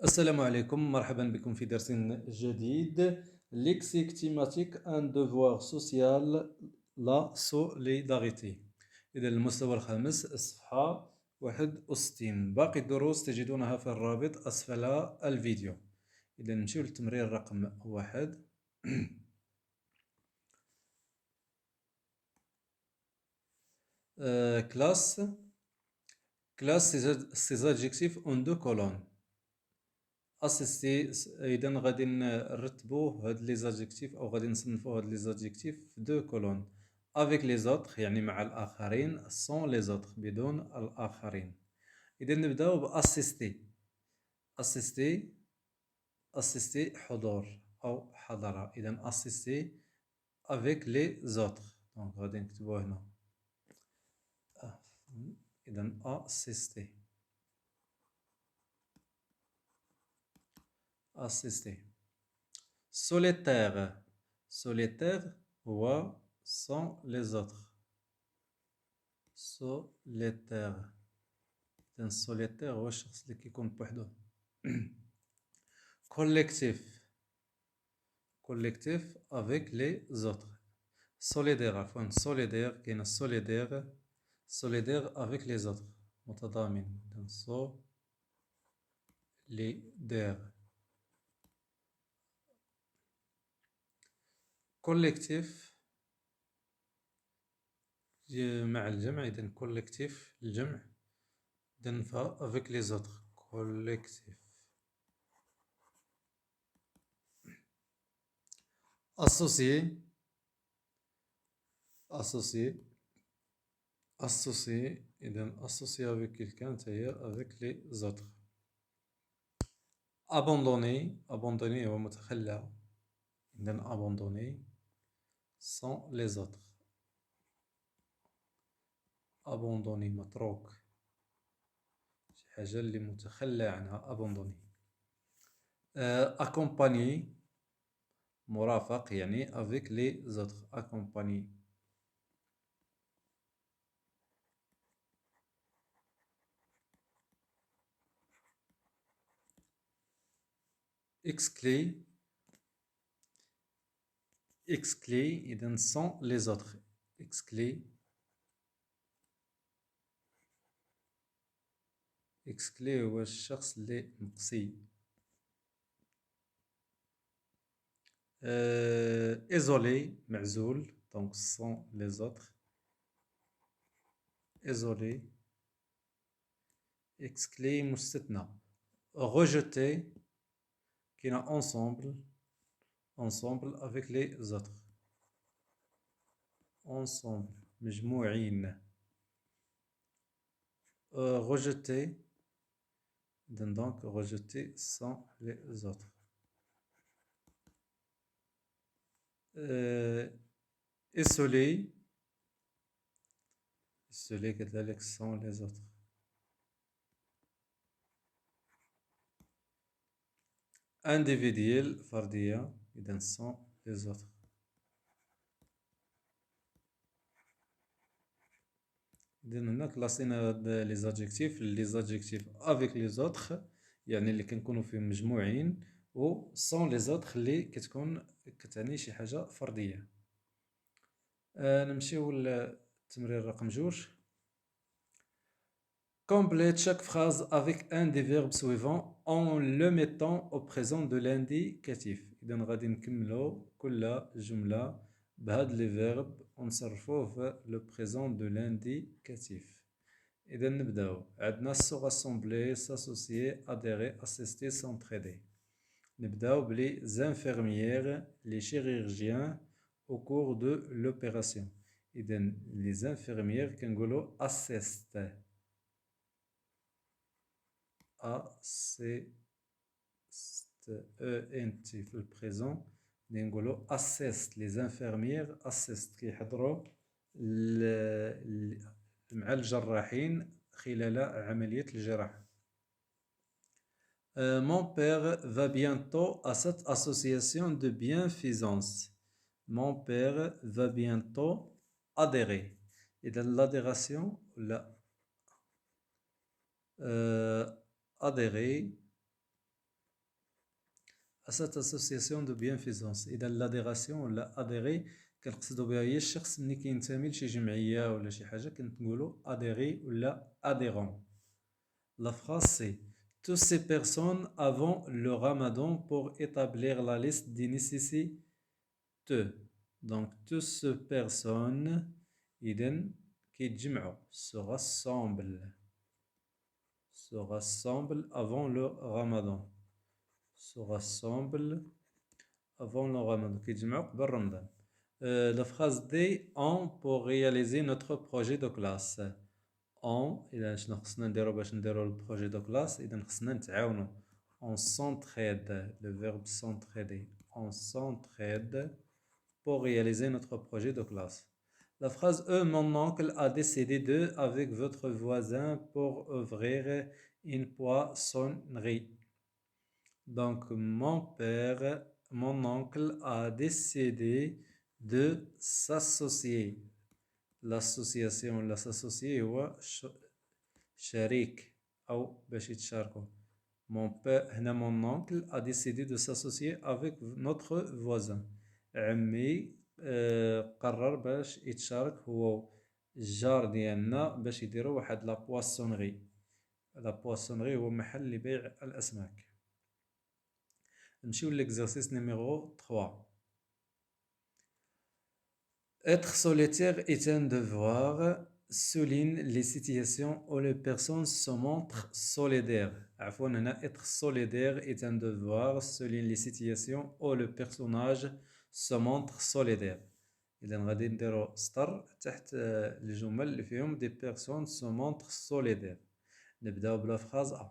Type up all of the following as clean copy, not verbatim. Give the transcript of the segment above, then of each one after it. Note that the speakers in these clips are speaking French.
السلام عليكم، مرحبا بكم في درس جديد. Lexique thématique, un devoir social, la solidarité. إذا المستوى الخامس الصفحة 61. باقي الدروس تجدونها في الرابط أسفل الفيديو. إذا نمشيو للتمرين رقم 1. classe ses adjectifs en 2 colonnes. اسيستي. اذا غادي نرتبوا هاد لي زادجيكتيف او غادي نصنفوا هاد لي زادجيكتيف في 2 كولون. افيك لي زوتر يعني مع الاخرين، سون لي زوتر بدون الاخرين. اذا نبداو باسيستي. اسيستي اسيستي حضور او حضر. اذا اسيستي افيك لي زوتر، دونك غادي نكتبوه هنا. اذا اسيستي اسيستي. solitaire. Solitaire هو sans les autres. solitaire. إذن solitaire هو الشخص اللي كيكون بوحدو. collectif. collectif avec les autres. solidaire عفوا solidaire كاين solidaire. solidaire avec les autres متضامن. إذن solidaire. collectif مع الجمع. إذن collectif الجمع. إذن avec les autres collectif. associé. associé associé. إذن associé avec quelqu'un تاهي avec les autres. abandonné. abandonné هو متخلى. إذن abandonné sans les autres. abandonné متروك، شي حاجة اللي متخلى عنها abandonné. accompagné مرافق يعني avec les autres. accompagné. exclé. exclé إذن sans les autres. exclé. exclé هو الشخص اللي مقصي. isolé معزول، donc sans les autres. isolé. exclé مستثنى. rejeté كاين ensemble. ensemble avec les autres. ensemble مجموعين. rejeté donc rejeté sans les autres. isolé. isolé كذلك sans les autres. individuel فردية إذا sans les autres. إذا هنا كلاسينا لي زادجيكتيف. لي زادجيكتيف افيك لي زوتر يعني اللي كنكونوا فيهم مجموعين، و سون لي زوتر اللي كتكون كتعني شي حاجة فردية. نمشيو للتمرين رقم 2. complète chaque phrase avec un des verbes suivants en le mettant au présent de l'indicatif. إذا غادي نكملو كل جملة بهاد لي فيرب ونصرفوه في لو بريزون دو لانديكاتيف. إذا نبداو. عندنا se rassembler, s'associer, adhérer, assister, s'entraider. نبداو بلي infirmières, les chirurgiens au cours de l'opération. إذا les infirmières كنقولو assist. assist ent في البريزون نقولو assist. les infirmières assist كيحضروا مع الجراحين خلال عملية الجراحة. mon père va bientôt à cette association de bienfaisance. mon père va bientôt adhérer. إذا l'adhération ولا adhérer à cette association de bienfaisance. إذا l'adhération ولا adhérer كنقصدو بها هي الشخص ملي كينتمي لشي جمعية ولا شي حاجة كنقولو adhérer ولا adhérent. La phrase c'est toutes ces personnes avant le ramadan pour établir la liste des nécessités. Donc toutes ces personnes إذن كيتجمعوا se rassemblent avant le ramadan. Se rassemblent avant le ramadan. كيتجمعوا قبل رمضان. La phrase D en pour réaliser notre projet de classe. En إذا شنو خصنا نديرو باش نديرو البروجي دو كلاس إذا خصنا نتعاونو on s'entraide le verbe s'entraider on s'entraide pour réaliser notre projet de classe. La phrase E mon oncle a décidé de avec votre voisin pour ouvrir une poissonnerie. Donc mon oncle a décidé de s'associer. L'association ولا s'associer هو شريك أو باش يتشاركوا. هنا mon oncle a décidé de s'associer avec notre voisin. عمي قرر باش يتشارك هو الجار ديالنا باش يديروا واحد لا بواسونغي. لا بواسونغي هو محل لبيع الأسماك. نمشيو لl'exercice numéro 3. Être solitaire est un devoir, souligne les situations où les personnes se montrent solidaires. عفوا هنا être solidaire est un devoir, souligne les situations où le personnage se montre solidaire. إذا غادي نديرو سطر تحت الجمل اللي فيهم des personnes se montrent solidaires. نبداو بلا فراز A.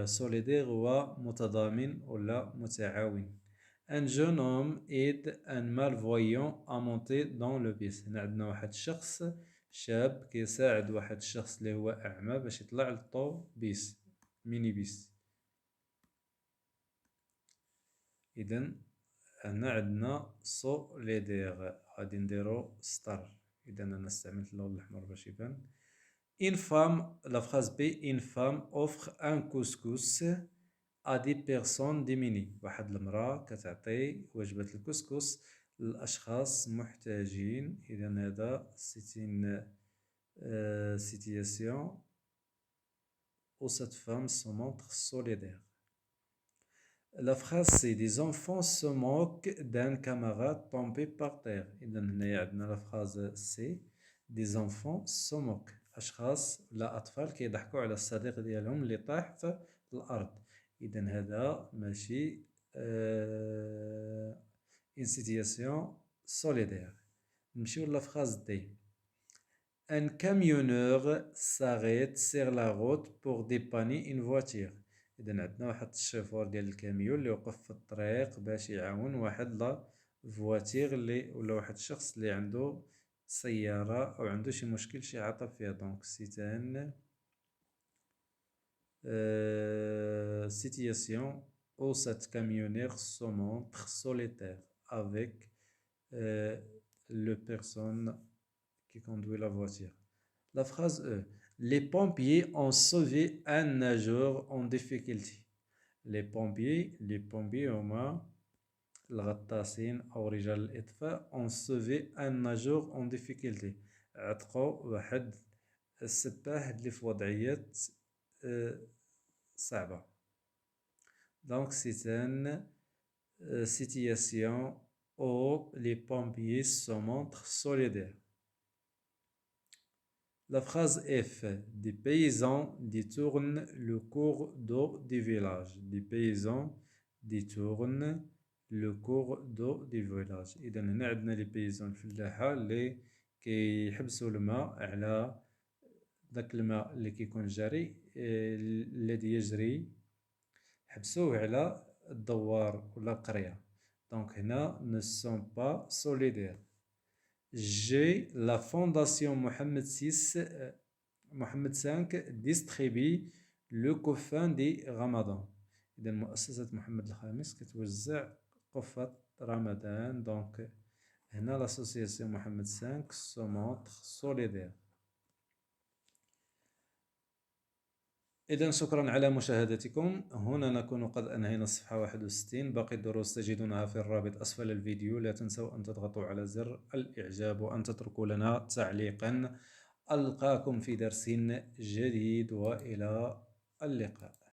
solidaire هو متضامن ولا متعاون. Un jeune homme aide un malvoyant à monter dans le bus. هنا عندنا واحد الشخص شاب كيساعد واحد الشخص اللي هو أعمى باش يطلع للطوبيس ميني بيس. إذا هنا عندنا سوليدير غادي نديرو ستار. إذا أنا استعملت اللون الأحمر باش يبان. Une femme, la phrase B, une femme offre un couscous à des personnes démunies. واحد المرأة كتعطي وجبة الكسكس للأشخاص محتاجين. إذا هذا سيتين situation où cette femme se montre solidaire. La phrase c'est des enfants se moquent d'un camarade tombé par terre. إذا هنايا عندنا la phrase C des enfants se moquent. أشخاص لا أطفال كيضحكوا على الصديق ديالهم اللي طاح في الأرض. إذا هذا ماشي une situation solidaire. نمشيو لا phrase D. Un camionneur s'arrête sur la route pour dépanner une voiture. إذا عندنا واحد الشوفور ديال الكاميون اللي وقف في الطريق باش يعاون واحد لا فواتير اللي ولا واحد الشخص اللي عنده سيارة أو عنده شي مشكل شي عطب فيها. دونك سيتان situation où cette camionnière se montre solitaire avec le personne qui conduit la voiture. La phrase E. Les pompiers ont sauvé un nageur en difficulté. Les pompiers هما الغطاسين أو رجال الإطفاء ont sauvé un nageur en difficulté. عتقوا واحد السباح اللي في وضعيات صعبة. Donc c'est une situation où les pompiers se montrent solidaires. La phrase F. Des paysans détournent le cours d'eau du village. Des paysans détournent le cours d'eau du village. إذا هنا عندنا لي بيزون الفلاحة اللي كيحبسوا الماء على داك الماء اللي كيكون جاري الذي يجري حبسوه على الدوار ولا القرية. دونك هنا ne sont pas solidaires. G. La fondation Mohamed V distribue le coffin du Ramadan. إذا مؤسسة محمد الخامس كتوزع قفة رمضان. دونك هنا l'association محمد V se montre solidaire. إذا شكرا على مشاهدتكم. هنا نكون قد أنهينا الصفحة 61. باقي الدروس تجدونها في الرابط أسفل الفيديو. لا تنسوا أن تضغطوا على زر الإعجاب وأن تتركوا لنا تعليقا. ألقاكم في درس جديد وإلى اللقاء.